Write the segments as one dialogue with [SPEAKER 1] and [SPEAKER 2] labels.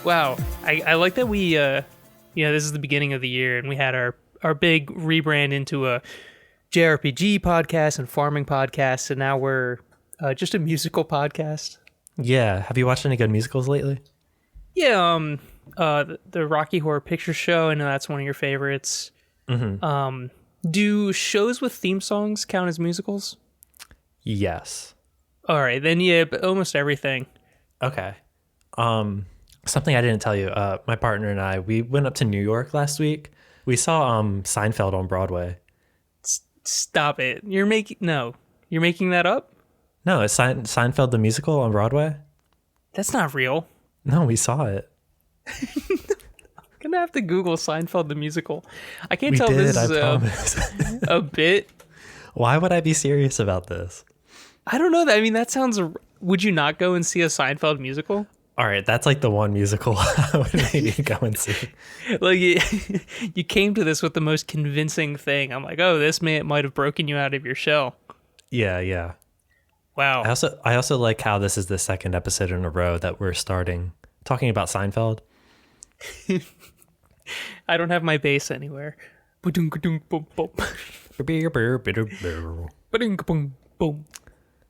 [SPEAKER 1] Wow. I like that we, this is the beginning of the year and we had our big rebrand into a JRPG podcast and farming podcast, and now we're just a musical podcast.
[SPEAKER 2] Yeah. Have you watched any good musicals lately?
[SPEAKER 1] Yeah, the Rocky Horror Picture Show, I know that's one of your favorites.
[SPEAKER 2] Mm-hmm.
[SPEAKER 1] Do shows with theme songs count as musicals?
[SPEAKER 2] Yes.
[SPEAKER 1] All right, then yeah, but almost everything.
[SPEAKER 2] Okay. Something I didn't tell you. My partner and I, we went up to New York last week. We saw Seinfeld on Broadway.
[SPEAKER 1] Stop it. You're making that up?
[SPEAKER 2] No, it's Seinfeld the musical on Broadway.
[SPEAKER 1] That's not real.
[SPEAKER 2] No, we saw it.
[SPEAKER 1] I'm gonna have to Google Seinfeld the musical. I can't
[SPEAKER 2] We
[SPEAKER 1] tell
[SPEAKER 2] did,
[SPEAKER 1] this
[SPEAKER 2] I
[SPEAKER 1] is
[SPEAKER 2] promise.
[SPEAKER 1] a bit.
[SPEAKER 2] Why would I be serious about this?
[SPEAKER 1] I don't know. I mean, that sounds. Would you not go and see a Seinfeld musical?
[SPEAKER 2] All right, that's like the one musical I would maybe go and see.
[SPEAKER 1] Like you came to this with the most convincing thing. I'm like, oh, this might have broken you out of your shell.
[SPEAKER 2] Yeah.
[SPEAKER 1] Wow.
[SPEAKER 2] I also like how this is the second episode in a row that we're starting talking about Seinfeld.
[SPEAKER 1] I don't have my bass anywhere.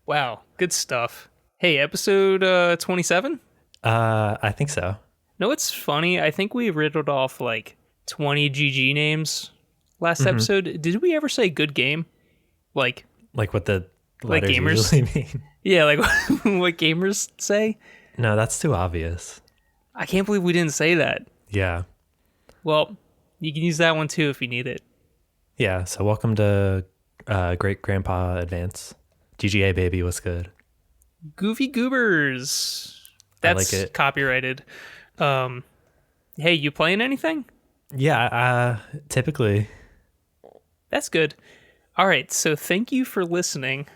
[SPEAKER 1] Wow, good stuff. Hey, episode 27?
[SPEAKER 2] I think so.
[SPEAKER 1] No, it's funny. I think we riddled off like 20 GG names last episode. Did we ever say good game? Like
[SPEAKER 2] what the
[SPEAKER 1] like
[SPEAKER 2] letters
[SPEAKER 1] gamers
[SPEAKER 2] usually mean.
[SPEAKER 1] Yeah, like what gamers say?
[SPEAKER 2] No, that's too obvious.
[SPEAKER 1] I can't believe we didn't say that.
[SPEAKER 2] Yeah.
[SPEAKER 1] Well, you can use that one too if you need it.
[SPEAKER 2] Yeah, so welcome to Great Grandpa Advance. GGA baby, what's good?
[SPEAKER 1] Goofy Goobers. That's
[SPEAKER 2] like it.
[SPEAKER 1] Copyrighted. Hey, you playing anything?
[SPEAKER 2] Yeah, typically.
[SPEAKER 1] That's good. All right, so thank you for listening.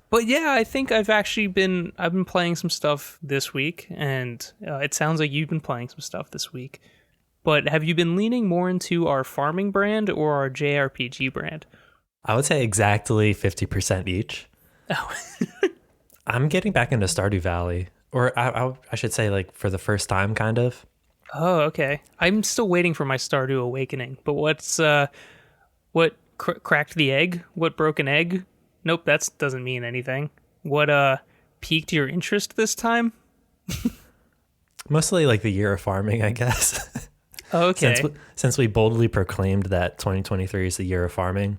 [SPEAKER 1] But yeah, I think I've been playing some stuff this week, and it sounds like you've been playing some stuff this week. But have you been leaning more into our farming brand or our JRPG brand?
[SPEAKER 2] I would say exactly 50% each.
[SPEAKER 1] Oh.
[SPEAKER 2] I'm getting back into Stardew Valley, or I should say like for the first time, kind of.
[SPEAKER 1] Oh, okay. I'm still waiting for my Stardew Awakening, but what cracked the egg? What broke an egg? Nope, that doesn't mean anything. What piqued your interest this time?
[SPEAKER 2] Mostly like the year of farming, I guess.
[SPEAKER 1] Okay.
[SPEAKER 2] Since we boldly proclaimed that 2023 is the year of farming,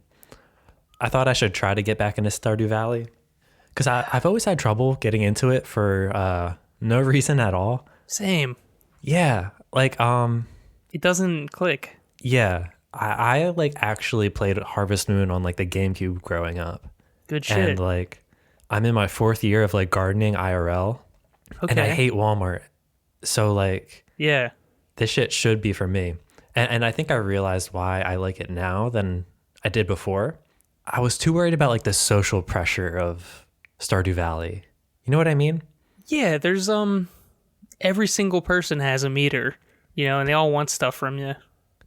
[SPEAKER 2] I thought I should try to get back into Stardew Valley. Because I've always had trouble getting into it for no reason at all.
[SPEAKER 1] Same.
[SPEAKER 2] Yeah, like
[SPEAKER 1] it doesn't click.
[SPEAKER 2] Yeah, I like actually played Harvest Moon on like the GameCube growing up.
[SPEAKER 1] Good shit.
[SPEAKER 2] And like I'm in my 4th year of like gardening IRL, and I hate Walmart. So like
[SPEAKER 1] yeah,
[SPEAKER 2] this shit should be for me. And I think I realized why I like it now than I did before. I was too worried about like the social pressure of Stardew Valley. You know what I mean?
[SPEAKER 1] Yeah, there's every single person has a meter, and they all want stuff from you.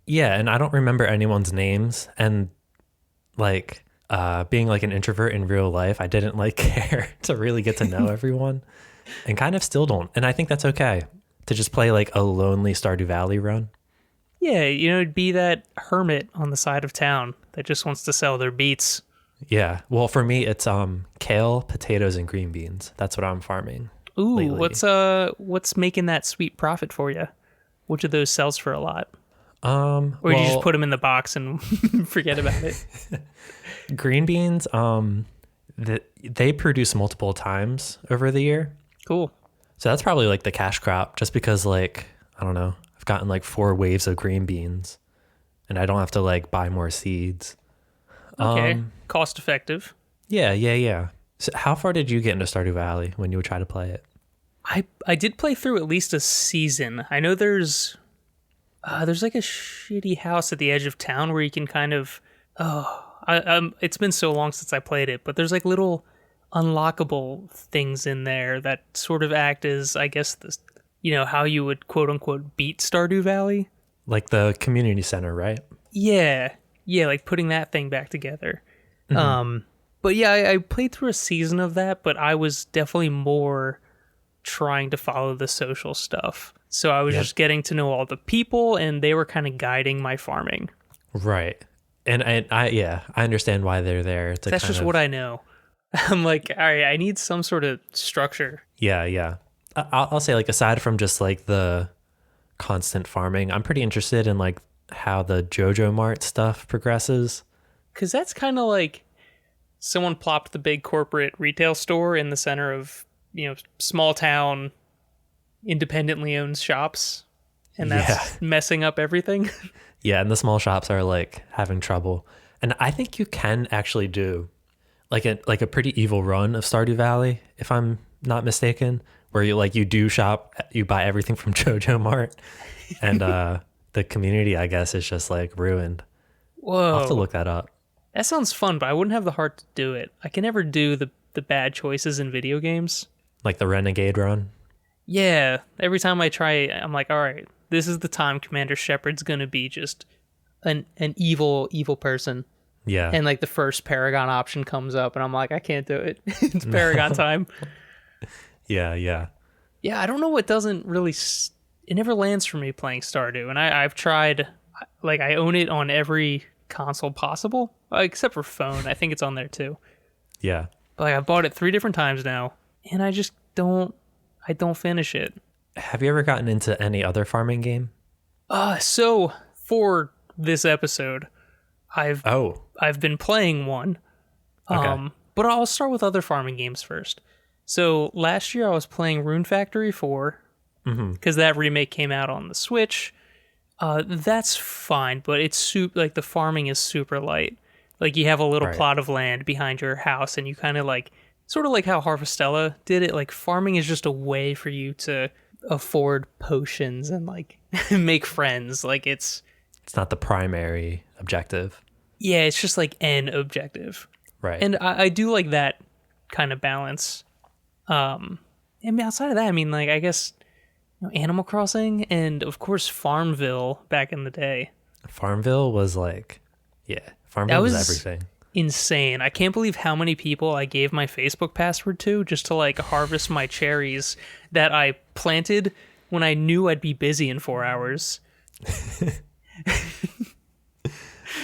[SPEAKER 2] Yeah, and I don't remember anyone's names, and like being like an introvert in real life, I didn't like care to really get to know everyone, and kind of still don't. And I think that's okay to just play like a lonely Stardew Valley run.
[SPEAKER 1] Yeah, be that hermit on the side of town that just wants to sell their beets.
[SPEAKER 2] Yeah, well, for me, it's kale, potatoes, and green beans. That's what I'm farming.
[SPEAKER 1] Ooh,
[SPEAKER 2] lately.
[SPEAKER 1] What's making that sweet profit for you? Which of those sells for a lot? Or
[SPEAKER 2] well,
[SPEAKER 1] you just put them in the box and forget about it?
[SPEAKER 2] Green beans, they produce multiple times over the year.
[SPEAKER 1] Cool.
[SPEAKER 2] So that's probably like the cash crop, just because like, I don't know, I've gotten like 4 waves of green beans and I don't have to like buy more seeds.
[SPEAKER 1] Okay. Cost effective.
[SPEAKER 2] Yeah. So how far did you get into Stardew Valley when you would try to play it?
[SPEAKER 1] I did play through at least a season. I know there's like a shitty house at the edge of town where you can kind of it's been so long since I played it, but there's like little unlockable things in there that sort of act as, I guess, this, how you would quote unquote beat Stardew Valley.
[SPEAKER 2] Like the community center, right?
[SPEAKER 1] Yeah, like putting that thing back together.
[SPEAKER 2] Mm-hmm.
[SPEAKER 1] But yeah, I played through a season of that, but I was definitely more trying to follow the social stuff. So I was just getting to know all the people, and they were kind of guiding my farming.
[SPEAKER 2] Right. And I understand why they're there.
[SPEAKER 1] That's just what I know. I'm like, all right, I need some sort of structure.
[SPEAKER 2] Yeah, yeah. I'll say, like, aside from just like the constant farming, I'm pretty interested in like how the JoJo Mart stuff progresses.
[SPEAKER 1] Because that's kind of like someone plopped the big corporate retail store in the center of, small town, independently owned shops. And that's messing up everything.
[SPEAKER 2] Yeah, and the small shops are like having trouble. And I think you can actually do like a pretty evil run of Stardew Valley, if I'm not mistaken, where you do shop, you buy everything from JoJo Mart, and the community, I guess, is just like ruined.
[SPEAKER 1] Whoa.
[SPEAKER 2] I'll have to look that up.
[SPEAKER 1] That sounds fun, but I wouldn't have the heart to do it. I can never do the bad choices in video games.
[SPEAKER 2] Like the Renegade run?
[SPEAKER 1] Yeah. Every time I try, I'm like, all right, this is the time Commander Shepard's going to be just an evil, evil person.
[SPEAKER 2] Yeah.
[SPEAKER 1] And like the first Paragon option comes up, and I'm like, I can't do it. It's Paragon time.
[SPEAKER 2] Yeah, yeah.
[SPEAKER 1] Yeah, I don't know what doesn't really... It never lands for me playing Stardew, and I've tried... Like, I own it on every console possible, except for phone. I think it's on there too.
[SPEAKER 2] Yeah.
[SPEAKER 1] But like, I bought it 3 different times now, and I just don't... I don't finish it.
[SPEAKER 2] Have you ever gotten into any other farming game?
[SPEAKER 1] So, for this episode, I've been playing one.
[SPEAKER 2] Okay.
[SPEAKER 1] But I'll start with other farming games first. So last year I was playing Rune Factory 4 because that remake came out on the Switch. That's fine, but it's like the farming is super light. Like you have a little plot of land behind your house, and you kind of like sort of like how Harvestella did it. Like farming is just a way for you to afford potions and like make friends. Like it's
[SPEAKER 2] not the primary objective.
[SPEAKER 1] Yeah, it's just like an objective.
[SPEAKER 2] Right.
[SPEAKER 1] And I do like that kind of balance. I mean, outside of that, I mean, like, I guess Animal Crossing and, of course, Farmville back in the day.
[SPEAKER 2] Farmville was like, Farmville was everything.
[SPEAKER 1] Insane. I can't believe how many people I gave my Facebook password to just to, like, harvest my cherries that I planted when I knew I'd be busy in 4 hours.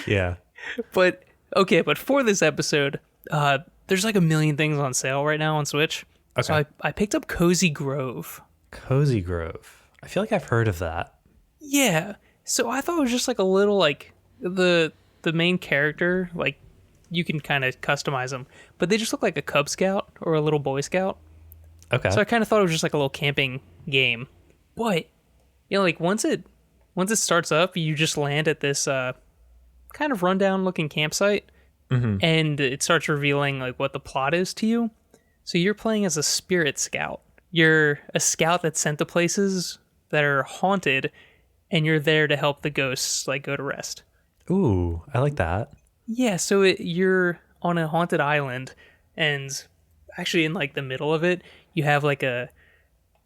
[SPEAKER 2] Yeah.
[SPEAKER 1] But for this episode, there's like a million things on sale right now on Switch. Okay. So I picked up Cozy Grove.
[SPEAKER 2] Cozy Grove. I feel like I've heard of that.
[SPEAKER 1] Yeah. So I thought it was just like a little like the main character, like you can kind of customize them, but they just look like a Cub Scout or a little Boy Scout.
[SPEAKER 2] Okay.
[SPEAKER 1] So I kind of thought it was just like a little camping game. But like once it starts up, you just land at this kind of rundown looking campsite, and it starts revealing like what the plot is to you. So you're playing as a spirit scout. You're a scout that's sent to places that are haunted, and you're there to help the ghosts like go to rest.
[SPEAKER 2] Ooh, I like that.
[SPEAKER 1] Yeah, so you're on a haunted island, and actually in like the middle of it, you have a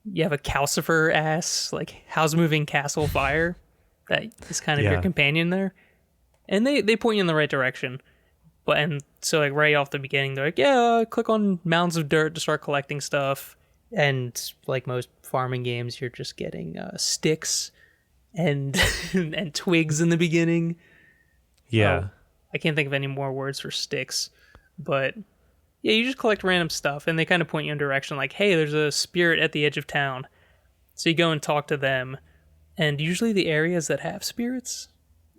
[SPEAKER 1] Calcifer ass like house moving castle fire that is kind of your companion there, and they point you in the right direction. And so like right off the beginning, they're like, click on mounds of dirt to start collecting stuff. And like most farming games, you're just getting sticks and and twigs in the beginning.
[SPEAKER 2] Yeah.
[SPEAKER 1] I can't think of any more words for sticks, but yeah, you just collect random stuff, and they kind of point you in direction like, hey, there's a spirit at the edge of town. So you go and talk to them, and usually the areas that have spirits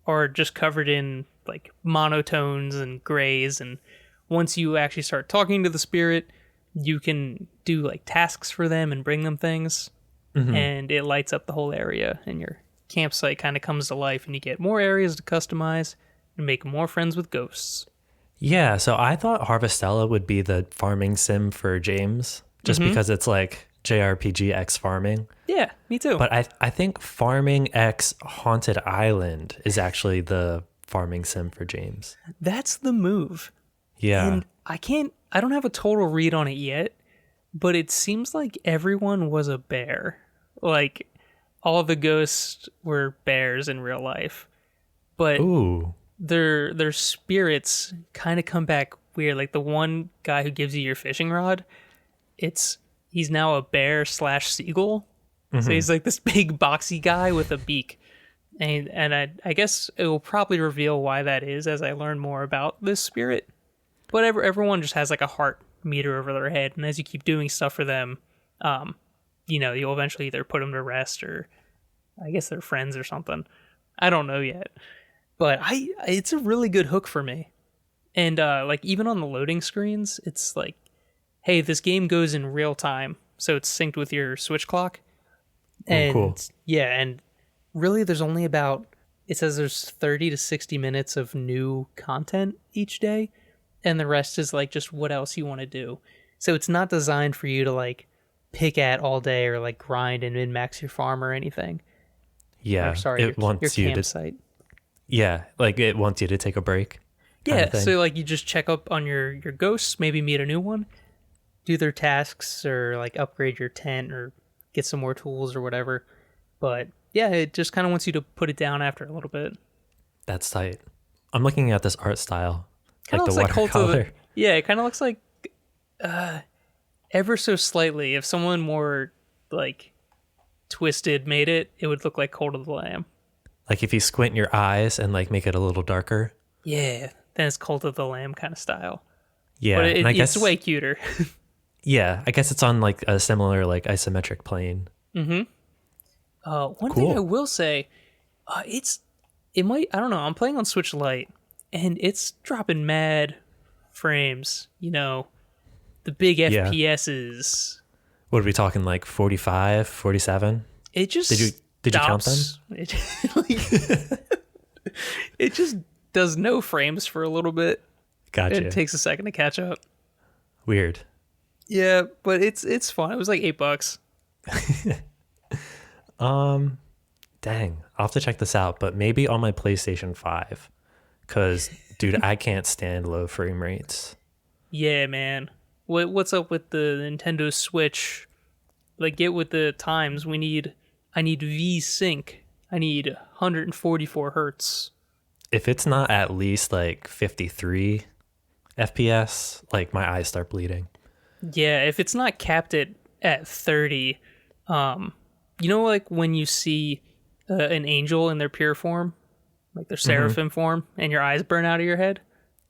[SPEAKER 1] are just covered in like monotones and grays, and once you actually start talking to the spirit, you can do like tasks for them and bring them things, and it lights up the whole area, and your campsite kind of comes to life, and you get more areas to customize and make more friends with ghosts.
[SPEAKER 2] Yeah, so I thought Harvestella would be the farming sim for James, just because it's like JRPG X farming.
[SPEAKER 1] Yeah, me too.
[SPEAKER 2] But I think Farming X Haunted Island is actually the farming sim for James.
[SPEAKER 1] That's the move.
[SPEAKER 2] Yeah.
[SPEAKER 1] And I don't have a total read on it yet, but it seems like everyone was a bear. Like all the ghosts were bears in real life. But their spirits kind of come back weird. Like the one guy who gives you your fishing rod, it's he's now a bear slash seagull. So he's like this big boxy guy with a beak. And I guess it will probably reveal why that is as I learn more about this spirit. But everyone just has like a heart meter over their head, and as you keep doing stuff for them, you'll eventually either put them to rest, or I guess they're friends or something. I don't know yet, but it's a really good hook for me. And like even on the loading screens, it's like, hey, this game goes in real time, so it's synced with your Switch clock. And
[SPEAKER 2] cool.
[SPEAKER 1] Yeah, and really there's only it says there's 30 to 60 minutes of new content each day, and the rest is like just what else you want to do. So it's not designed for you to like pick at all day or like grind and min-max your farm or anything.
[SPEAKER 2] Yeah,
[SPEAKER 1] or, sorry,
[SPEAKER 2] it wants
[SPEAKER 1] your
[SPEAKER 2] you
[SPEAKER 1] campsite.
[SPEAKER 2] Yeah, like it wants you to take a break.
[SPEAKER 1] Yeah, so like you just check up on your ghosts, maybe meet a new one, do their tasks, or like upgrade your tent or get some more tools or whatever. But yeah, it just kind of wants you to put it down after a little bit.
[SPEAKER 2] That's tight. I'm looking at this art style,
[SPEAKER 1] Kinda
[SPEAKER 2] like the
[SPEAKER 1] looks
[SPEAKER 2] watercolor.
[SPEAKER 1] Yeah, it kind of looks like ever so slightly. If someone more like twisted made it, it would look like Cult of the Lamb.
[SPEAKER 2] Like if you squint your eyes and like make it a little darker.
[SPEAKER 1] Yeah, then it's Cult of the Lamb kind of style.
[SPEAKER 2] Yeah,
[SPEAKER 1] but
[SPEAKER 2] and I guess
[SPEAKER 1] it's way cuter.
[SPEAKER 2] Yeah, I guess it's on like a similar like isometric plane.
[SPEAKER 1] Mm-hmm. One thing I will say, it might, I don't know, I'm playing on Switch Lite, and it's dropping mad frames, the big FPSs.
[SPEAKER 2] What are we talking, like 45, 47?
[SPEAKER 1] It just
[SPEAKER 2] Did you count them?
[SPEAKER 1] It just does no frames for a little bit.
[SPEAKER 2] Gotcha.
[SPEAKER 1] It takes a second to catch up.
[SPEAKER 2] Weird.
[SPEAKER 1] Yeah, but it's fun. It was like $8.
[SPEAKER 2] Dang, I'll have to check this out, but maybe on my PlayStation 5, because dude, I can't stand low frame rates.
[SPEAKER 1] Yeah, man. What's up with the Nintendo Switch? Like, get with the times. I need V-Sync. I need 144 hertz.
[SPEAKER 2] If it's not at least like 53 FPS, like my eyes start bleeding.
[SPEAKER 1] Yeah, if it's not capped at 30, like when you see an angel in their pure form, like their seraphim form, and your eyes burn out of your head?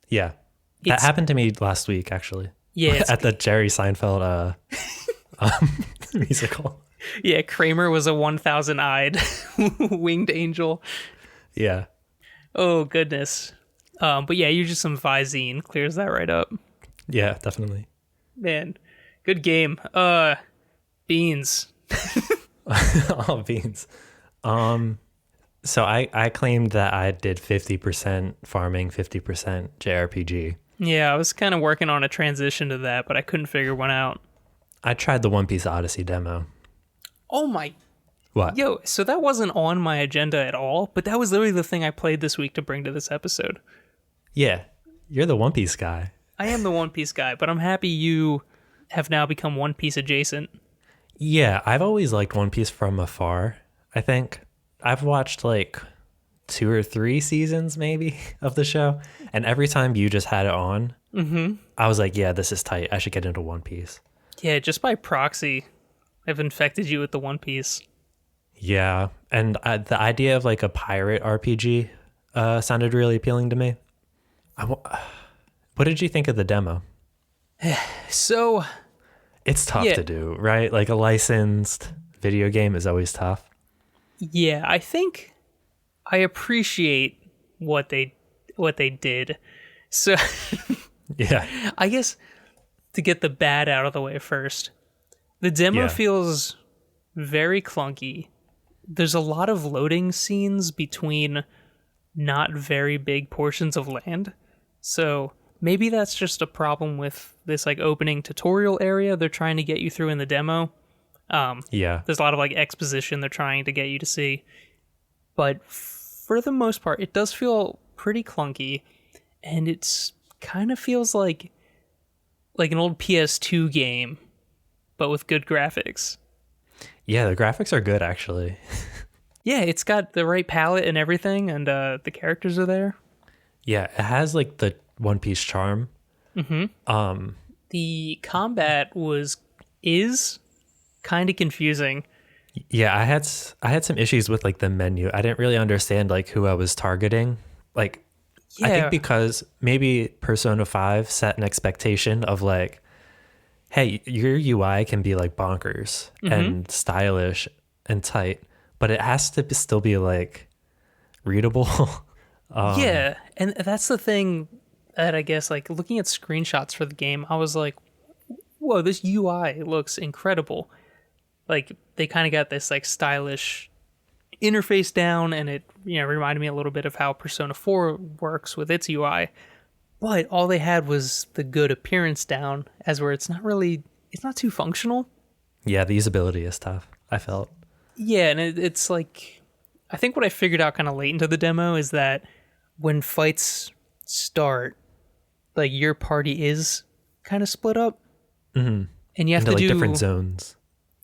[SPEAKER 2] Yeah. That happened to me last week, actually.
[SPEAKER 1] Yeah.
[SPEAKER 2] At the Jerry Seinfeld musical.
[SPEAKER 1] Yeah, Kramer was a 1,000-eyed winged angel.
[SPEAKER 2] Yeah.
[SPEAKER 1] Oh, goodness. But yeah, usually some Visine clears that right up.
[SPEAKER 2] Yeah, definitely.
[SPEAKER 1] Man, good game. Beans.
[SPEAKER 2] Oh, beans. So I claimed that I did 50% farming, 50% JRPG.
[SPEAKER 1] Yeah, I was kind of working on a transition to that, but I couldn't figure one out.
[SPEAKER 2] I tried the Piece Odyssey demo.
[SPEAKER 1] Oh my...
[SPEAKER 2] What?
[SPEAKER 1] Yo, so that wasn't on my agenda at all, but that was literally the thing I played this week to bring to this episode.
[SPEAKER 2] Yeah, you're the One Piece guy.
[SPEAKER 1] I am the One Piece guy, but I'm happy you have now become One Piece adjacent.
[SPEAKER 2] Yeah, I've always liked One Piece from afar, I think. I've watched like 2 or 3 seasons maybe of the show, and every time you just had it on, I was like, yeah, this is tight. I should get into One Piece.
[SPEAKER 1] Yeah, just by proxy, I've infected you with the One Piece.
[SPEAKER 2] Yeah, and the idea of like a pirate RPG sounded really appealing to me. What did you think of the demo?
[SPEAKER 1] So...
[SPEAKER 2] It's tough to do, right? Like a licensed video game is always tough.
[SPEAKER 1] Yeah, I think I appreciate what they did. So
[SPEAKER 2] yeah.
[SPEAKER 1] I guess to get the bad out of the way first. The demo feels very clunky. There's a lot of loading scenes between not very big portions of land. So maybe that's just a problem with this like opening tutorial area they're trying to get you through in the demo. There's a lot of like exposition they're trying to get you to see. But for the most part, it does feel pretty clunky, and it's kind of feels like an old PS2 game, but with good graphics.
[SPEAKER 2] Yeah, the graphics are good actually.
[SPEAKER 1] Yeah, it's got the right palette and everything, and the characters are there.
[SPEAKER 2] Yeah, it has like the One Piece charm.
[SPEAKER 1] The combat was is kind of confusing.
[SPEAKER 2] Yeah, I had some issues with like the menu. I didn't really understand like who I was targeting. Like I
[SPEAKER 1] Yeah.
[SPEAKER 2] think because maybe Persona 5 set an expectation of like, hey, your UI can be like bonkers and stylish and tight, but it has to still be like readable.
[SPEAKER 1] Yeah, and that's the thing that I guess, like, looking at screenshots for the game, I was like, whoa, this UI looks incredible. Like, they kind of got this, like, stylish interface down, and it, reminded me a little bit of how Persona 4 works with its UI. But all they had was the good appearance down, as where it's not too functional.
[SPEAKER 2] Yeah, the usability is tough, I felt.
[SPEAKER 1] Yeah, and it's like, I think what I figured out kind of late into the demo is that when fights start, like your party is kind of split up, and you have
[SPEAKER 2] Into
[SPEAKER 1] to
[SPEAKER 2] like
[SPEAKER 1] do
[SPEAKER 2] different zones.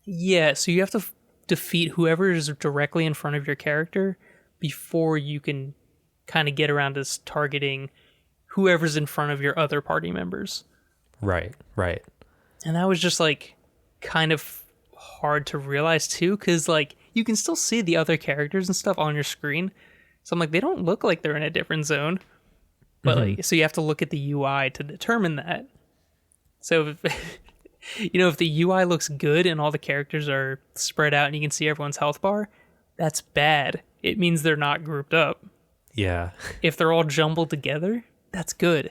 [SPEAKER 1] Yeah, so you have to defeat whoever is directly in front of your character before you can kind of get around to targeting whoever's in front of your other party members.
[SPEAKER 2] Right.
[SPEAKER 1] And that was just like kind of hard to realize too, because like you can still see the other characters and stuff on your screen. So I'm like, they don't look like they're in a different zone. But like, so you have to look at the UI to determine that. So if, if the UI looks good and all the characters are spread out and you can see everyone's health bar, that's bad. It means they're not grouped up.
[SPEAKER 2] Yeah.
[SPEAKER 1] If they're all jumbled together, that's good.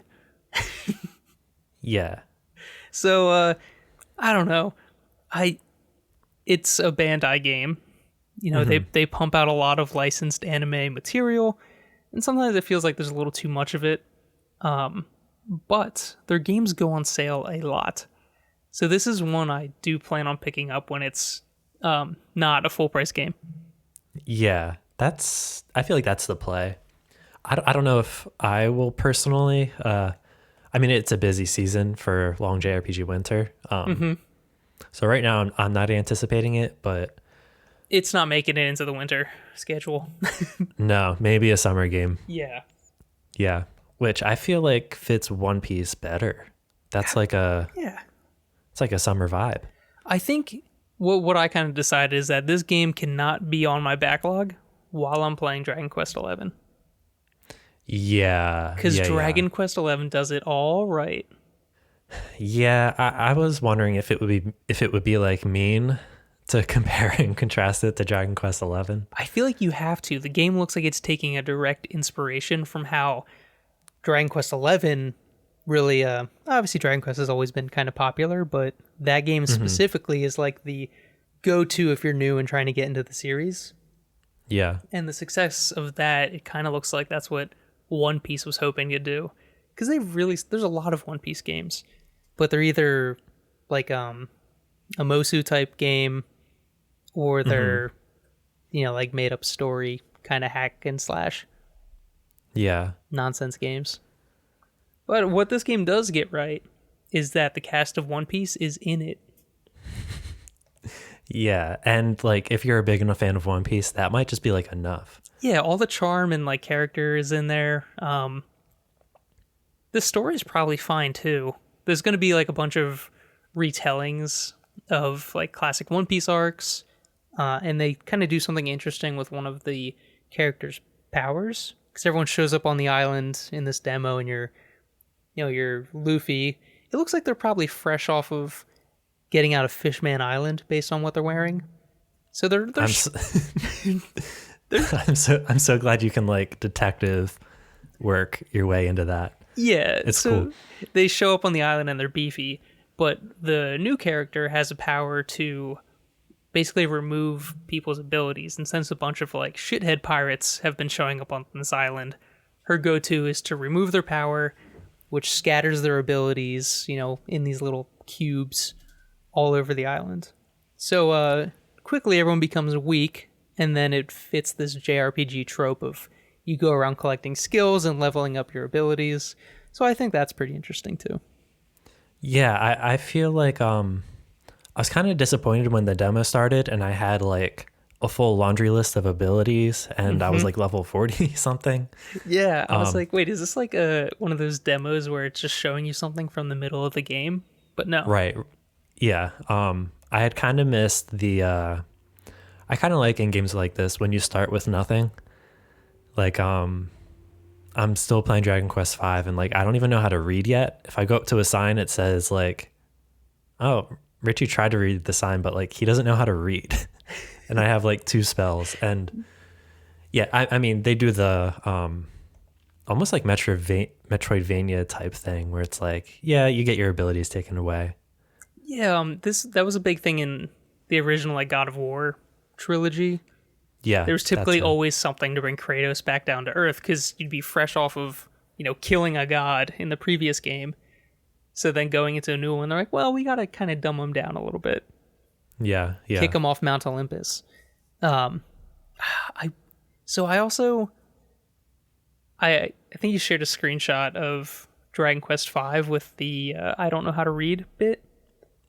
[SPEAKER 2] Yeah.
[SPEAKER 1] So I don't know. It's a Bandai game. They pump out a lot of licensed anime material, and sometimes it feels like there's a little too much of it. But their games go on sale a lot. So this is one I do plan on picking up when it's not a full price game.
[SPEAKER 2] Yeah. I feel like that's the play. I don't know if I will personally. I mean, it's a busy season for long JRPG winter. So right now I'm not anticipating it, but
[SPEAKER 1] it's not making it into the winter schedule.
[SPEAKER 2] no, maybe a summer game.
[SPEAKER 1] Yeah.
[SPEAKER 2] Yeah, which I feel like fits One Piece better. That's like it's like a summer vibe.
[SPEAKER 1] I think what I kind of decided is that this game cannot be on my backlog while I'm playing Dragon Quest XI.
[SPEAKER 2] Yeah.
[SPEAKER 1] Because Dragon Quest XI does it all right.
[SPEAKER 2] Yeah, I was wondering if it would be like mean to compare and contrast it to Dragon Quest XI.
[SPEAKER 1] I feel like you have to. The game looks like it's taking a direct inspiration from how Dragon Quest XI really, obviously Dragon Quest has always been kind of popular, but that game specifically is like the go-to if you're new and trying to get into the series.
[SPEAKER 2] Yeah.
[SPEAKER 1] And the success of that, it kind of looks like that's what One Piece was hoping to do. Because there's a lot of One Piece games, but they're either like a Mosu type game, or they're, like made up story kind of hack and slash.
[SPEAKER 2] Yeah.
[SPEAKER 1] Nonsense games. But what this game does get right is that the cast of One Piece is in it.
[SPEAKER 2] Yeah, and like if you're a big enough fan of One Piece, that might just be like enough.
[SPEAKER 1] Yeah, all the charm and like character is in there. The story's probably fine too. There's going to be like a bunch of retellings of like classic One Piece arcs, and they kind of do something interesting with one of the characters' powers, because everyone shows up on the island in this demo, and you're Luffy. It looks like they're probably fresh off of getting out of Fishman Island based on what they're wearing. So they're
[SPEAKER 2] I'm so glad you can like detective work your way into that.
[SPEAKER 1] Yeah,
[SPEAKER 2] it's cool.
[SPEAKER 1] They show up on the island and they're beefy, but the new character has a power to basically remove people's abilities. And since a bunch of like shithead pirates have been showing up on this island, her go-to is to remove their power, which scatters their abilities, in these little cubes all over the island. So quickly everyone becomes weak, and then it fits this JRPG trope of you go around collecting skills and leveling up your abilities. So I think that's pretty interesting too.
[SPEAKER 2] Yeah, I feel like I was kind of disappointed when the demo started and I had like a full laundry list of abilities and I was like level 40 something.
[SPEAKER 1] Yeah, I was like, wait, is this like one of those demos where it's just showing you something from the middle of the game? But no.
[SPEAKER 2] Right. Yeah. I had kind of missed the I kind of like in games like this when you start with nothing. Like I'm still playing Dragon Quest V and like I don't even know how to read yet. If I go up to a sign it says like, "Oh, Richie tried to read the sign but like he doesn't know how to read." And I have like 2 spells and yeah, I mean they do the almost like Metroidvania type thing where it's like, yeah, you get your abilities taken away.
[SPEAKER 1] Yeah, that was a big thing in the original like God of War trilogy.
[SPEAKER 2] Yeah.
[SPEAKER 1] There was typically
[SPEAKER 2] that's it.
[SPEAKER 1] always something to bring Kratos back down to Earth because you'd be fresh off of, killing a god in the previous game. So then going into a new one, they're like, well, we gotta kind of dumb him down a little bit,
[SPEAKER 2] Yeah, yeah.
[SPEAKER 1] kick him off Mount Olympus. Um, I also, I think you shared a screenshot of Dragon Quest V with the I don't know how to read bit,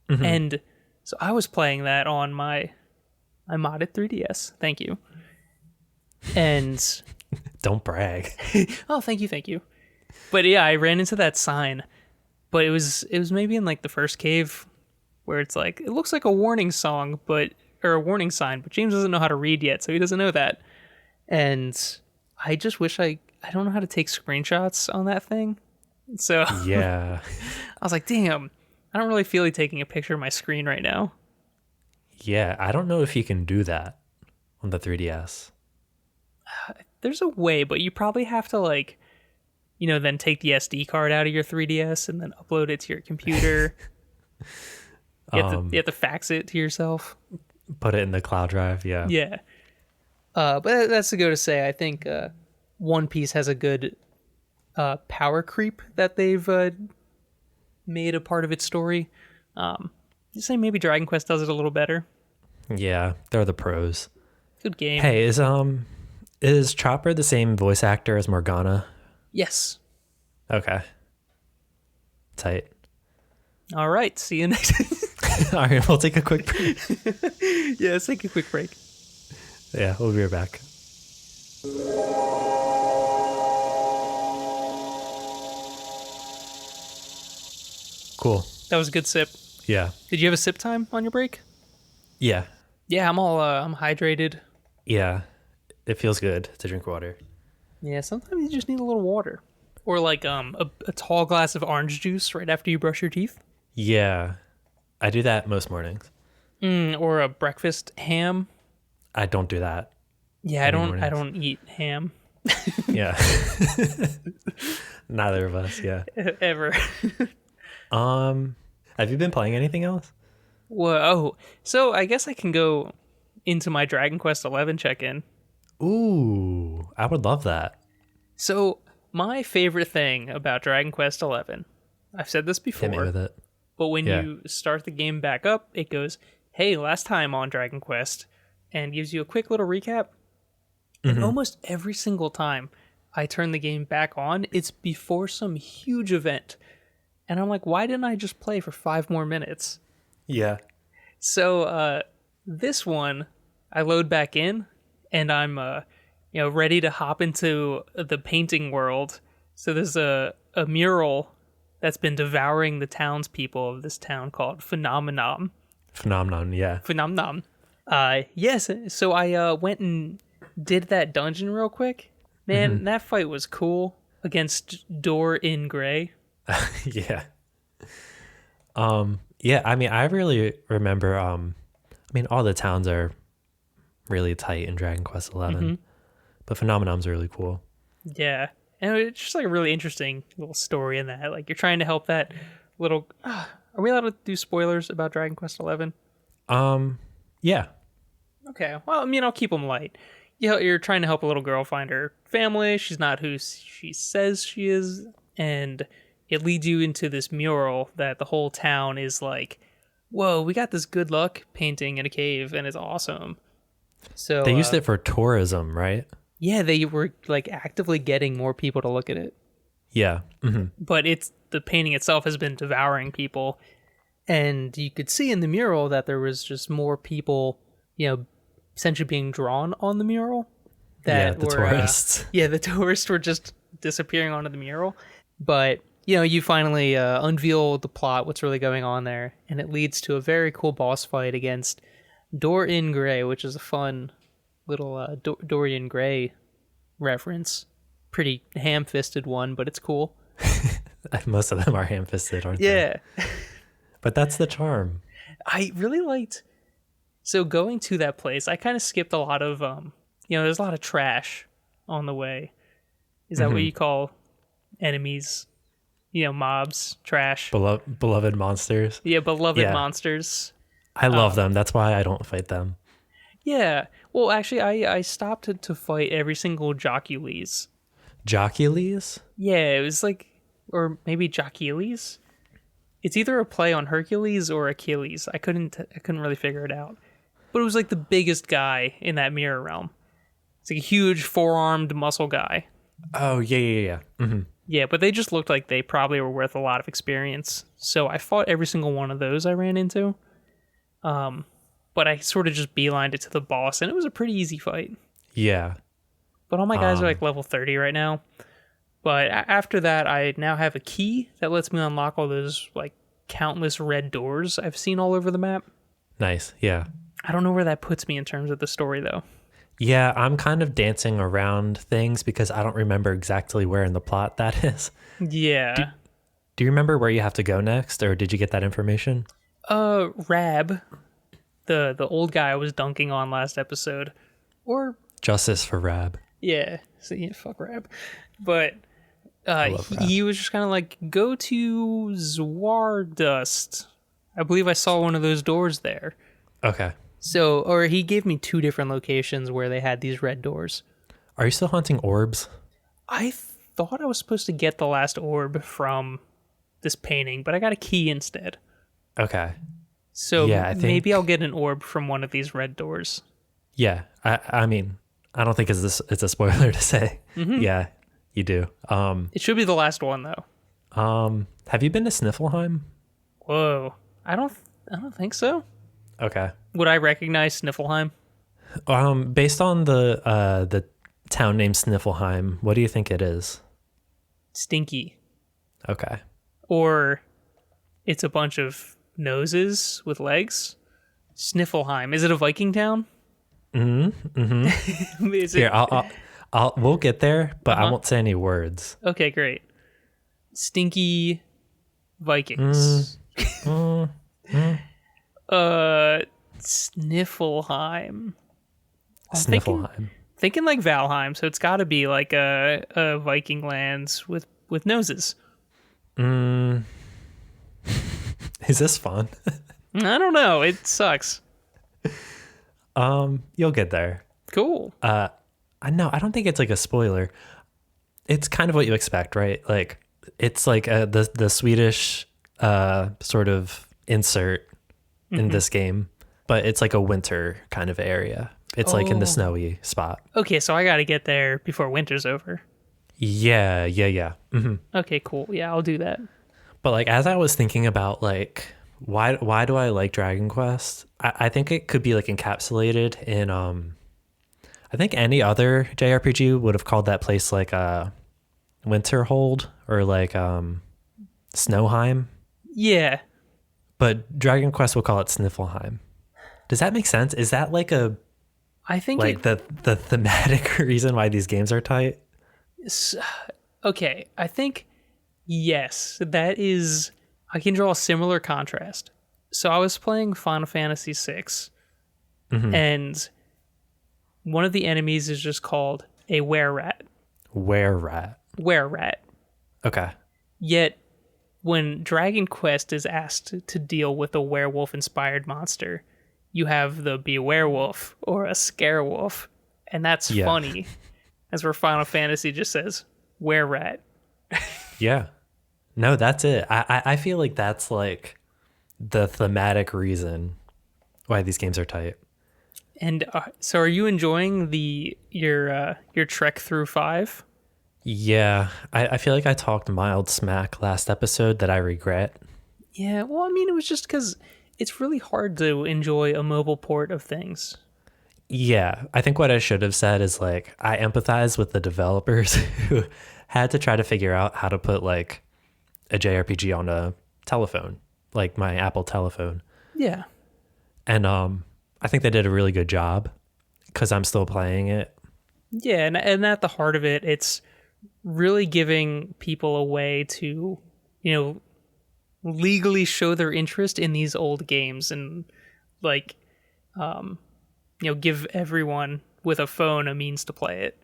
[SPEAKER 1] and so I was playing that on my modded 3DS. Thank you. And
[SPEAKER 2] Don't brag.
[SPEAKER 1] oh, thank you. But yeah, I ran into that sign, but it was maybe in like the first cave where it's like it looks like a warning song, or a warning sign, but James doesn't know how to read yet, so he doesn't know that. And I just wish I don't know how to take screenshots on that thing. So
[SPEAKER 2] Yeah.
[SPEAKER 1] I was like, damn, I don't really feel like taking a picture of my screen right now.
[SPEAKER 2] Yeah, I don't know if you can do that on the 3DS.
[SPEAKER 1] There's a way, but you probably have to like, then take the SD card out of your 3DS and then upload it to your computer. You have to fax it to yourself.
[SPEAKER 2] Put it in the cloud drive, yeah.
[SPEAKER 1] Yeah. But that's to go to say, I think One Piece has a good power creep that they've made a part of its story. You say maybe Dragon Quest does it a little better.
[SPEAKER 2] Yeah, they're the pros.
[SPEAKER 1] Good game.
[SPEAKER 2] Hey, is Chopper the same voice actor as Morgana?
[SPEAKER 1] Yes.
[SPEAKER 2] Okay. Tight.
[SPEAKER 1] All right. See you next.
[SPEAKER 2] All right, we'll take a quick break.
[SPEAKER 1] Yeah, let's take a quick break.
[SPEAKER 2] Yeah, we'll be right back. Cool.
[SPEAKER 1] That was a good sip.
[SPEAKER 2] Yeah.
[SPEAKER 1] Did you have a sip time on your break?
[SPEAKER 2] Yeah.
[SPEAKER 1] Yeah, I'm hydrated.
[SPEAKER 2] Yeah. It feels good to drink water.
[SPEAKER 1] Yeah, sometimes you just need a little water. Or like a tall glass of orange juice right after you brush your teeth.
[SPEAKER 2] Yeah. I do that most mornings.
[SPEAKER 1] Or a breakfast ham.
[SPEAKER 2] I don't do that.
[SPEAKER 1] Yeah, I don't eat ham.
[SPEAKER 2] Yeah. Neither of us, yeah.
[SPEAKER 1] Ever.
[SPEAKER 2] Have you been playing anything else?
[SPEAKER 1] Whoa. So I guess I can go into my Dragon Quest XI check-in.
[SPEAKER 2] Ooh, I would love that.
[SPEAKER 1] So my favorite thing about Dragon Quest XI, I've said this before,
[SPEAKER 2] Hit me with it.
[SPEAKER 1] but when you start the game back up, it goes, hey, last time on Dragon Quest, and gives you a quick little recap. And almost every single time I turn the game back on, it's before some huge event. And I'm like, why didn't I just play for 5 more minutes?
[SPEAKER 2] Yeah.
[SPEAKER 1] So this one, I load back in, and I'm ready to hop into the painting world. So there's a mural that's been devouring the townspeople of this town called Phenomenon.
[SPEAKER 2] Phenomenon, yeah.
[SPEAKER 1] Phenomenon. Yes. So I went and did that dungeon real quick. Man, that fight was cool against Door in Gray.
[SPEAKER 2] Yeah. Yeah, I mean, I really remember, all the towns are really tight in Dragon Quest XI, but Phenomenon's really cool.
[SPEAKER 1] Yeah. And it's just like a really interesting little story in that. Like, you're trying to help that little... are we allowed to do spoilers about Dragon Quest XI?
[SPEAKER 2] Yeah.
[SPEAKER 1] Okay. Well, I'll keep them light. You're trying to help a little girl find her family. She's not who she says she is. And it leads you into this mural that the whole town is like, whoa, we got this good luck painting in a cave, and it's awesome. So
[SPEAKER 2] They used it for tourism, right?
[SPEAKER 1] Yeah, they were like actively getting more people to look at it.
[SPEAKER 2] Yeah.
[SPEAKER 1] But the painting itself has been devouring people. And you could see in the mural that there was just more people, essentially being drawn on the mural.
[SPEAKER 2] The tourists.
[SPEAKER 1] The tourists were just disappearing onto the mural. But you finally unveil the plot, what's really going on there, and it leads to a very cool boss fight against Dorian Gray, which is a fun little Dorian Gray reference. Pretty ham-fisted one, but it's cool.
[SPEAKER 2] Most of them are ham-fisted, aren't they?
[SPEAKER 1] Yeah.
[SPEAKER 2] But that's the charm.
[SPEAKER 1] I really liked... So going to that place, I kind of skipped a lot of... there's a lot of trash on the way. Is that what you call enemies? Mobs, trash.
[SPEAKER 2] Beloved monsters.
[SPEAKER 1] Yeah, beloved monsters.
[SPEAKER 2] I love them. That's why I don't fight them.
[SPEAKER 1] Yeah. Well, actually, I stopped to fight every single Jocules.
[SPEAKER 2] Jocules?
[SPEAKER 1] Yeah, it was like... Or maybe Jocules? It's either a play on Hercules or Achilles. I couldn't really figure it out. But it was like the biggest guy in that mirror realm. It's like a huge four-armed muscle guy.
[SPEAKER 2] Oh, yeah. Mm-hmm.
[SPEAKER 1] Yeah, but they just looked like they probably were worth a lot of experience. So I fought every single one of those I ran into. But I sort of just beelined it to the boss, and it was a pretty easy fight.
[SPEAKER 2] Yeah.
[SPEAKER 1] But all my guys are like level 30 right now. But after that, I now have a key that lets me unlock all those like countless red doors I've seen all over the map.
[SPEAKER 2] Nice, yeah.
[SPEAKER 1] I don't know where that puts me in terms of the story, though.
[SPEAKER 2] Yeah, I'm kind of dancing around things because I don't remember exactly where in the plot that is.
[SPEAKER 1] Yeah.
[SPEAKER 2] Do you remember where you have to go next, or did you get that information?
[SPEAKER 1] Rab, the old guy I was dunking on last episode, or
[SPEAKER 2] Justice for Rab.
[SPEAKER 1] Yeah, so yeah, fuck Rab, but
[SPEAKER 2] Rab.
[SPEAKER 1] he was just kind of like, go to Zwardust. I believe I saw one of those doors there.
[SPEAKER 2] Okay.
[SPEAKER 1] So, or he gave me 2 different locations where they had these red doors.
[SPEAKER 2] Are you still hunting orbs?
[SPEAKER 1] I thought I was supposed to get the last orb from this painting, but I got a key instead.
[SPEAKER 2] Okay.
[SPEAKER 1] So yeah, maybe I'll get an orb from one of these red doors.
[SPEAKER 2] Yeah, I mean, I don't think it's a spoiler to say. Mm-hmm. Yeah, you do.
[SPEAKER 1] It should be the last one though.
[SPEAKER 2] Have you been to Sniflheim?
[SPEAKER 1] Whoa, I don't think so.
[SPEAKER 2] Okay.
[SPEAKER 1] Would I recognize Sniflheim?
[SPEAKER 2] Based on the town name Sniflheim, what do you think it is?
[SPEAKER 1] Stinky.
[SPEAKER 2] Okay.
[SPEAKER 1] Or it's a bunch of noses with legs. Sniflheim. Is it a Viking town?
[SPEAKER 2] Mm-hmm. Mm-hmm.
[SPEAKER 1] Is it...
[SPEAKER 2] Here, we'll get there, but I won't say any words.
[SPEAKER 1] Okay, great. Stinky Vikings. Sniflheim. Thinking like Valheim, so it's got to be like a Viking lands with noses.
[SPEAKER 2] Is this fun?
[SPEAKER 1] I don't know. It sucks.
[SPEAKER 2] You'll get there.
[SPEAKER 1] Cool.
[SPEAKER 2] I don't think it's like a spoiler. It's kind of what you expect, right? Like it's like the Swedish sort of insert in this game, but it's like a winter kind of area. It's like in the snowy spot.
[SPEAKER 1] Okay, so I got to get there before winter's over.
[SPEAKER 2] Yeah. Mm-hmm.
[SPEAKER 1] Okay, cool. Yeah, I'll do that.
[SPEAKER 2] But like as I was thinking about like why do I like Dragon Quest? I think it could be like encapsulated in I think any other JRPG would have called that place like Winterhold or like Snowheim.
[SPEAKER 1] Yeah.
[SPEAKER 2] But Dragon Quest will call it Sniflheim. Does that make sense? Is that like
[SPEAKER 1] I think
[SPEAKER 2] like the thematic reason why these games are tight?
[SPEAKER 1] Okay, I think yes, that is. I can draw a similar contrast. So I was playing Final Fantasy VI, and one of the enemies is just called a were-rat.
[SPEAKER 2] Were-rat.
[SPEAKER 1] Were-rat.
[SPEAKER 2] Okay.
[SPEAKER 1] Yet, when Dragon Quest is asked to deal with a werewolf-inspired monster, you have the be-werewolf or a scarewolf, and that's funny. As where Final Fantasy just says, were-rat.
[SPEAKER 2] Yeah. No, that's it. I feel like that's like the thematic reason why these games are tight.
[SPEAKER 1] And so, are you enjoying your trek through 5?
[SPEAKER 2] Yeah, I feel like I talked mild smack last episode that I regret.
[SPEAKER 1] Yeah, well, I mean, it was just because it's really hard to enjoy a mobile port of things.
[SPEAKER 2] Yeah, I think what I should have said is like I empathize with the developers who had to try to figure out how to put like a JRPG on a telephone, like my Apple telephone.
[SPEAKER 1] Yeah.
[SPEAKER 2] And I think they did a really good job because I'm still playing it.
[SPEAKER 1] Yeah, and at the heart of it, it's really giving people a way to, legally show their interest in these old games and like, give everyone with a phone a means to play it.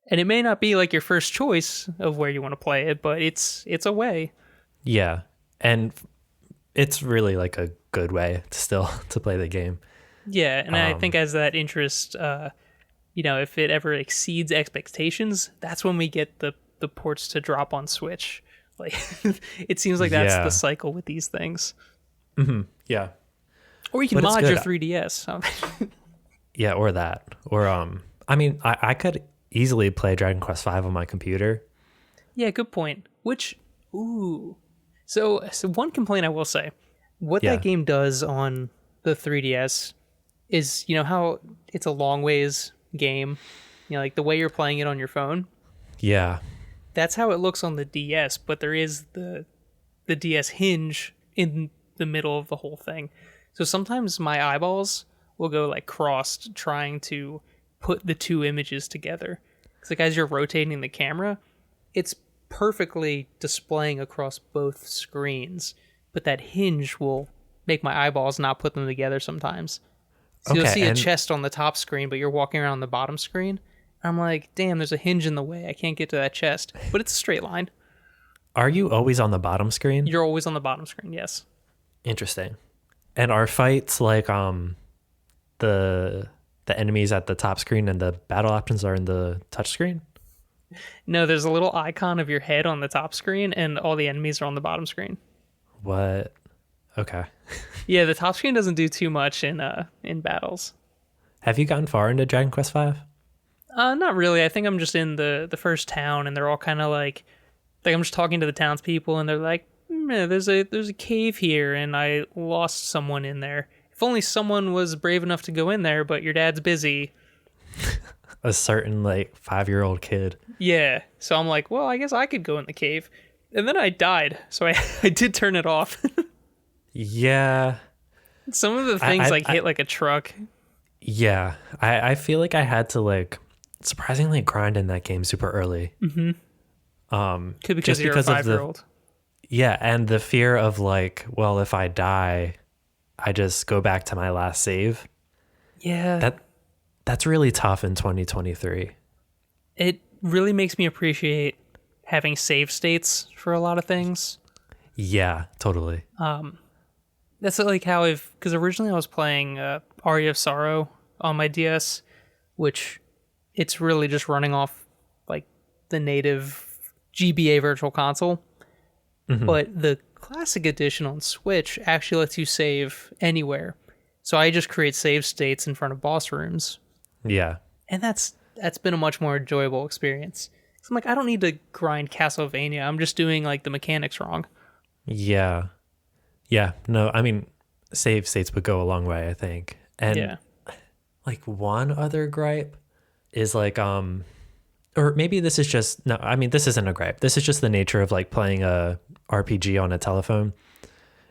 [SPEAKER 1] And it may not be like your first choice of where you want to play it, but it's a way.
[SPEAKER 2] Yeah. And it's really like a good way to still to play the game.
[SPEAKER 1] Yeah, and I think as that interest, if it ever exceeds expectations, that's when we get the ports to drop on Switch. Like, it seems like that's the cycle with these things.
[SPEAKER 2] Mm-hmm. Yeah.
[SPEAKER 1] Or you can mod your 3DS.
[SPEAKER 2] Yeah, or that. Or I could easily play Dragon Quest V on my computer.
[SPEAKER 1] Yeah, good point. So one complaint I will say, what that game does on the 3DS is, how it's a long ways game, like the way you're playing it on your phone.
[SPEAKER 2] Yeah.
[SPEAKER 1] That's how it looks on the DS, but there is the DS hinge in the middle of the whole thing. So sometimes my eyeballs will go like crossed trying to put the two images together. It's like as you're rotating the camera, it's perfectly displaying across both screens, but that hinge will make my eyeballs not put them together sometimes. So you'll see a chest on the top screen, but you're walking around the bottom screen. I'm like, damn, there's a hinge in the way. I can't get to that chest. But it's a straight line.
[SPEAKER 2] Are you always on the bottom screen?
[SPEAKER 1] You're always on the bottom screen, yes.
[SPEAKER 2] Interesting. And are fights like the enemies at the top screen and the battle options are in the touch screen?
[SPEAKER 1] No, there's a little icon of your head on the top screen and all the enemies are on the bottom screen.
[SPEAKER 2] What? Okay.
[SPEAKER 1] Yeah, the top screen doesn't do too much in battles.
[SPEAKER 2] Have you gotten far into Dragon Quest V?
[SPEAKER 1] Not really. I think I'm just in the first town, and they're all kind of like I'm just talking to the townspeople, and they're like, there's a cave here, and I lost someone in there. If only someone was brave enough to go in there, but your dad's busy.
[SPEAKER 2] A certain like 5-year-old kid.
[SPEAKER 1] Yeah. So I'm like, well, I guess I could go in the cave. And then I died, so I did turn it off.
[SPEAKER 2] Yeah.
[SPEAKER 1] Some of the things hit like a truck.
[SPEAKER 2] Yeah. I feel like I had to like surprisingly grind in that game super early.
[SPEAKER 1] Mm-hmm. Could be because you're a 5-year-old.
[SPEAKER 2] Yeah, and the fear of like, well, if I die, I just go back to my last save.
[SPEAKER 1] Yeah.
[SPEAKER 2] That's really tough in 2023.
[SPEAKER 1] It really makes me appreciate having save states for a lot of things.
[SPEAKER 2] Yeah, totally.
[SPEAKER 1] That's like how because originally I was playing Aria of Sorrow on my DS, which it's really just running off like the native GBA Virtual Console. Mm-hmm. But the classic edition on Switch actually lets you save anywhere. So I just create save states in front of boss rooms.
[SPEAKER 2] Yeah.
[SPEAKER 1] And that's been a much more enjoyable experience. So I'm like, I don't need to grind Castlevania. I'm just doing like the mechanics wrong.
[SPEAKER 2] Yeah. Yeah. No, I mean, save states would go a long way, I think. And like one other gripe is like, or maybe this is just, no, I mean, this isn't a gripe. This is just the nature of like playing a RPG on a telephone.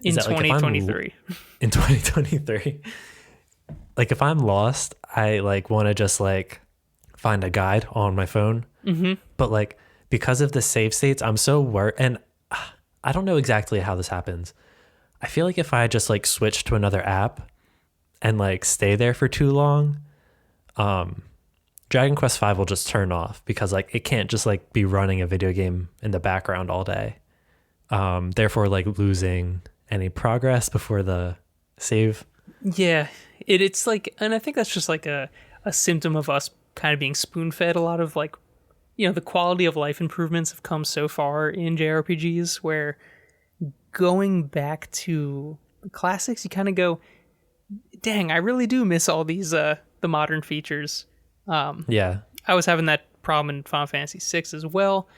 [SPEAKER 1] In 2023.
[SPEAKER 2] In 2023. Like if I'm lost, I like want to just like find a guide on my phone. Mm-hmm. But like because of the save states, I'm so worried. And I don't know exactly how this happens. I feel like if I just like switch to another app and like stay there for too long, Dragon Quest V will just turn off because like it can't just like be running a video game in the background all day. Therefore like losing any progress before the save.
[SPEAKER 1] Yeah, it's like, and I think that's just like a symptom of us kind of being spoon-fed a lot of like, the quality of life improvements have come so far in JRPGs where going back to the classics, you kind of go, dang, I really do miss all these the modern features.
[SPEAKER 2] Yeah.
[SPEAKER 1] I was having that problem in Final Fantasy VI as well.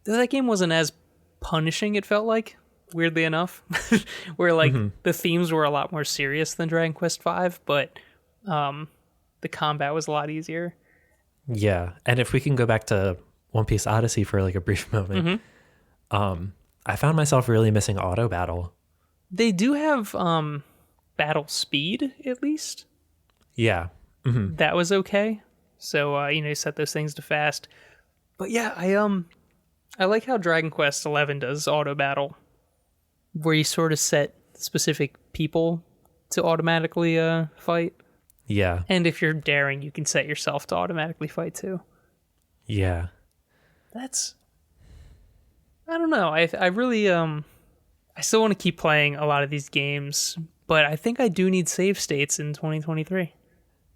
[SPEAKER 1] That game wasn't as punishing, it felt like, weirdly enough, where like the themes were a lot more serious than Dragon Quest V, but the combat was a lot easier. Yeah.
[SPEAKER 2] And if we can go back to One Piece Odyssey for like a brief moment, I found myself really missing auto battle.
[SPEAKER 1] They do have battle speed, at least.
[SPEAKER 2] Yeah. Hmm.
[SPEAKER 1] That was okay. So you set those things to fast. But yeah, I like how Dragon Quest XI does auto battle, where you sort of set specific people to automatically fight.
[SPEAKER 2] Yeah.
[SPEAKER 1] And if you're daring, you can set yourself to automatically fight too.
[SPEAKER 2] Yeah.
[SPEAKER 1] That's, I don't know. I really I still want to keep playing a lot of these games, but I think I do need save states in 2023.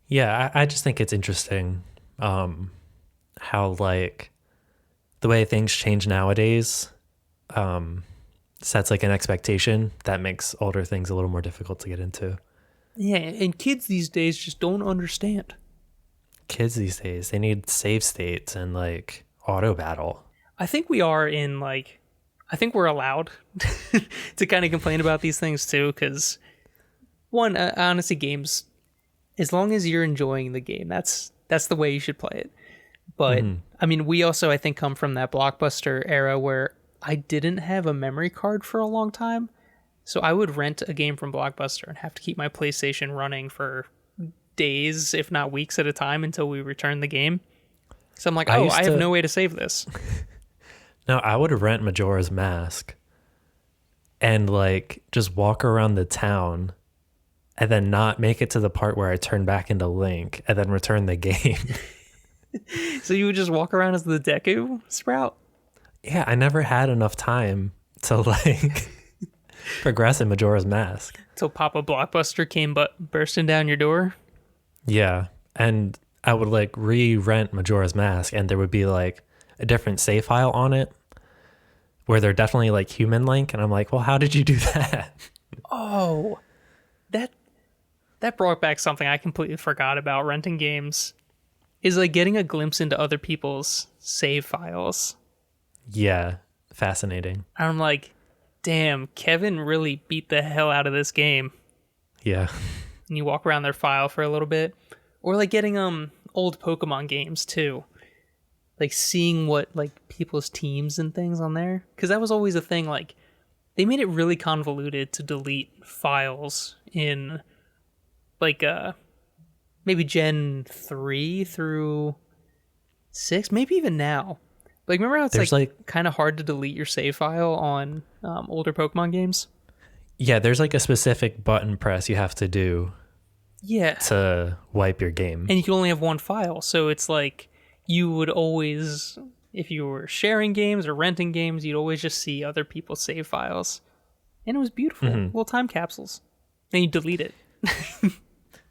[SPEAKER 2] Yeah, I just think it's interesting how like the way things change nowadays sets like an expectation that makes older things a little more difficult to get into.
[SPEAKER 1] Yeah, and kids these days just don't understand.
[SPEAKER 2] Kids these days, they need save states and like auto battle.
[SPEAKER 1] I think we are in like, I think we're allowed to kind of complain about these things too, because one, honestly, games, as long as you're enjoying the game, that's the way you should play it. But I mean, we also, I think, come from that Blockbuster era where I didn't have a memory card for a long time. So I would rent a game from Blockbuster and have to keep my PlayStation running for days, if not weeks at a time, until we returned the game. So I'm like, I have no way to save this.
[SPEAKER 2] No, I would rent Majora's Mask and like just walk around the town and then not make it to the part where I turn back into Link and then return the game.
[SPEAKER 1] So you would just walk around as the Deku Sprout?
[SPEAKER 2] Yeah, I never had enough time to like progress in Majora's Mask.
[SPEAKER 1] Till Papa Blockbuster came bursting down your door?
[SPEAKER 2] Yeah, and I would like re-rent Majora's Mask and there would be like a different save file on it where they're definitely like human Link, and I'm like, well, how did you do that?
[SPEAKER 1] Oh, that brought back something I completely forgot about renting games, is like getting a glimpse into other people's save files.
[SPEAKER 2] Yeah, fascinating.
[SPEAKER 1] And I'm like, damn, Kevin really beat the hell out of this game.
[SPEAKER 2] Yeah.
[SPEAKER 1] And you walk around their file for a little bit. Or like getting old Pokemon games too. Like seeing what like people's teams and things on there. Because that was always a thing, like they made it really convoluted to delete files in like maybe Gen 3 through 6, maybe even now. Like remember how it's like kind of hard to delete your save file on older Pokemon games?
[SPEAKER 2] Yeah, there's like a specific button press you have to do.
[SPEAKER 1] Yeah.
[SPEAKER 2] To wipe your game.
[SPEAKER 1] And you can only have one file. So it's like you would always, if you were sharing games or renting games, you'd always just see other people's save files. And it was beautiful. Little time capsules. Then you delete it.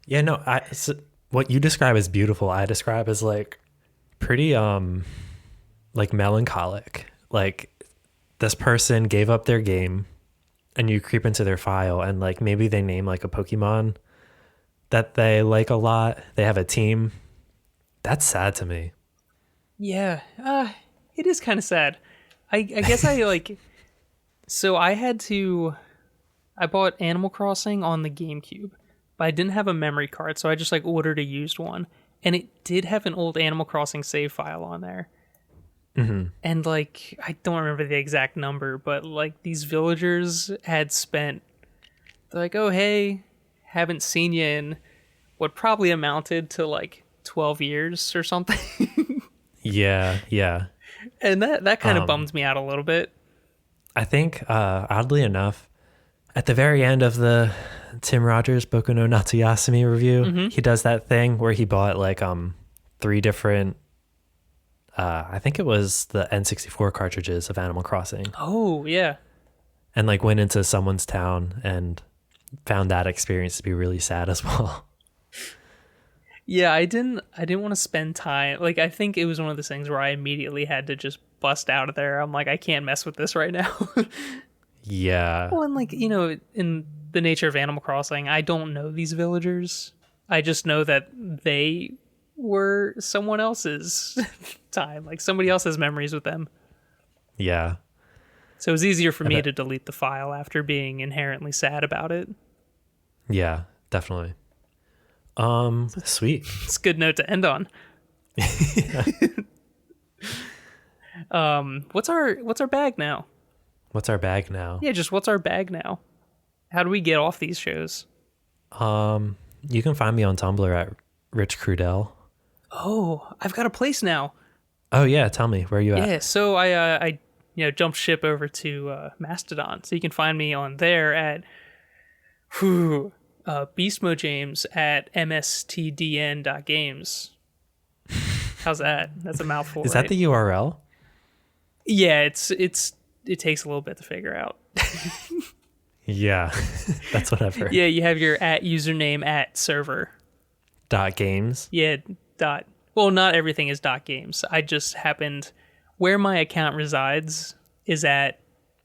[SPEAKER 2] Yeah, no, so what you describe as beautiful, I describe as like pretty like melancholic. Like this person gave up their game and you creep into their file and like maybe they name like a Pokemon that they like a lot. They have a team. That's sad to me.
[SPEAKER 1] Yeah, it is kind of sad. I guess I like, so I bought Animal Crossing on the GameCube, but I didn't have a memory card, so I just like ordered a used one. And it did have an old Animal Crossing save file on there. And like, I don't remember the exact number, but like these villagers had spent, they're like, oh, hey, haven't seen you in what probably amounted to like 12 years or something.
[SPEAKER 2] Yeah.
[SPEAKER 1] And that kind of bummed me out a little bit.
[SPEAKER 2] I think, oddly enough, at the very end of the Tim Rogers Boku no Natsuyasumi review, he does that thing where he bought like 3 different, I think it was the N64 cartridges of Animal Crossing.
[SPEAKER 1] Oh, yeah.
[SPEAKER 2] And like went into someone's town and found that experience to be really sad as well.
[SPEAKER 1] Yeah, I didn't want to spend time. Like, I think it was one of those things where I immediately had to just bust out of there. I'm like, I can't mess with this right now.
[SPEAKER 2] Yeah.
[SPEAKER 1] Well, and like, in the nature of Animal Crossing, I don't know these villagers. I just know that they were someone else's time. Like, somebody else has memories with them.
[SPEAKER 2] Yeah.
[SPEAKER 1] So it was easier for me to delete the file after being inherently sad about it.
[SPEAKER 2] Yeah, definitely. Sweet.
[SPEAKER 1] It's a good note to end on. What's our bag now?
[SPEAKER 2] What's our bag now?
[SPEAKER 1] Yeah, just what's our bag now? How do we get off these shows?
[SPEAKER 2] You can find me on Tumblr at Rich Crudell.
[SPEAKER 1] Oh, I've got a place now.
[SPEAKER 2] Oh yeah, tell me, where are you at?
[SPEAKER 1] Yeah, so I jumped ship over to Mastodon, so you can find me on there at Beastmo James at mstdn.games. How's that? That's a mouthful.
[SPEAKER 2] Is
[SPEAKER 1] right?
[SPEAKER 2] that the URL?
[SPEAKER 1] Yeah, it takes a little bit to figure out.
[SPEAKER 2] Yeah, that's what I've heard.
[SPEAKER 1] Yeah, you have your at username at server.
[SPEAKER 2] .games.
[SPEAKER 1] Yeah, well, not everything is .games. I just happened where my account resides is at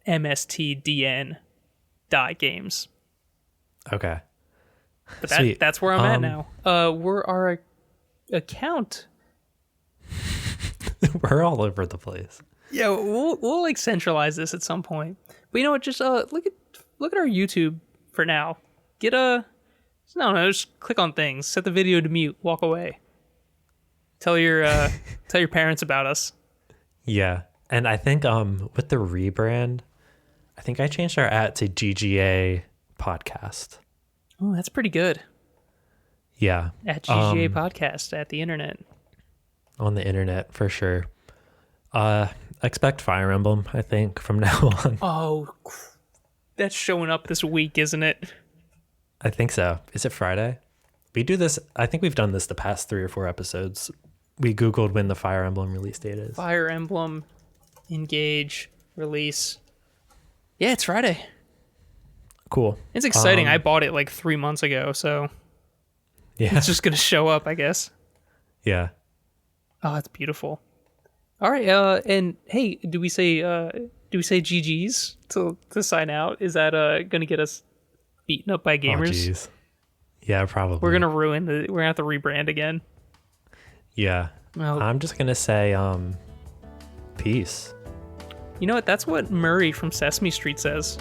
[SPEAKER 1] mstdn.games.
[SPEAKER 2] Okay.
[SPEAKER 1] But
[SPEAKER 2] Sweet.
[SPEAKER 1] that's where I'm at now. We're our account.
[SPEAKER 2] We're all over the place.
[SPEAKER 1] Yeah, we'll like centralize this at some point. But you know what? Just look at our YouTube for now. No, just click on things. Set the video to mute. Walk away. Tell your parents about us.
[SPEAKER 2] Yeah, and I think with the rebrand, I think I changed our @ to GGA Podcast.
[SPEAKER 1] Oh, that's pretty good.
[SPEAKER 2] Yeah,
[SPEAKER 1] At GGA Podcast at the internet.
[SPEAKER 2] On the internet for sure. Expect Fire Emblem, I think, from now on.
[SPEAKER 1] Oh, that's showing up this week, isn't it?
[SPEAKER 2] I think so. Is it Friday? We do this. I think we've done this the past 3 or 4 episodes. We Googled when the Fire Emblem release date is.
[SPEAKER 1] Fire Emblem, Engage, release. Yeah, it's Friday.
[SPEAKER 2] Cool.
[SPEAKER 1] It's exciting. I bought it like 3 months ago, so
[SPEAKER 2] Yeah.
[SPEAKER 1] it's just going to show up, I guess.
[SPEAKER 2] Yeah.
[SPEAKER 1] Oh, it's beautiful. All right, and hey, do we say GGs to sign out? Is that going to get us beaten up by gamers?
[SPEAKER 2] Oh, geez. Yeah, probably.
[SPEAKER 1] We're gonna we're gonna have to rebrand again.
[SPEAKER 2] Yeah.
[SPEAKER 1] Well,
[SPEAKER 2] I'm just gonna say peace.
[SPEAKER 1] you know what? That's what Murray from Sesame Street says.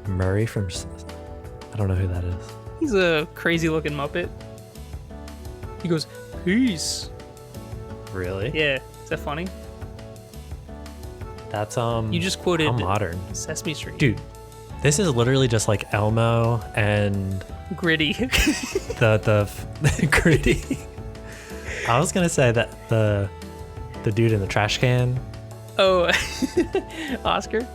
[SPEAKER 2] Murray from I don't know who that is.
[SPEAKER 1] He's a crazy looking Muppet. He goes, peace.
[SPEAKER 2] Really?
[SPEAKER 1] Yeah, is that funny?
[SPEAKER 2] That's
[SPEAKER 1] You just quoted
[SPEAKER 2] how modern.
[SPEAKER 1] Sesame Street.
[SPEAKER 2] Dude, this is literally just like Elmo and
[SPEAKER 1] Gritty.
[SPEAKER 2] the Gritty. I was gonna say that the dude in the trash can.
[SPEAKER 1] Oh, Oscar?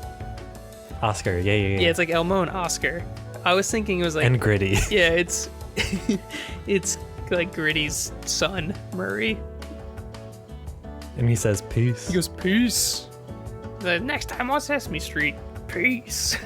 [SPEAKER 2] Oscar, yeah.
[SPEAKER 1] Yeah, it's like Elmo and Oscar. I was thinking it was like...
[SPEAKER 2] And Gritty.
[SPEAKER 1] Yeah, it's like Gritty's son, Murray.
[SPEAKER 2] And he says peace.
[SPEAKER 1] He goes, peace. The next time on Sesame Street, peace.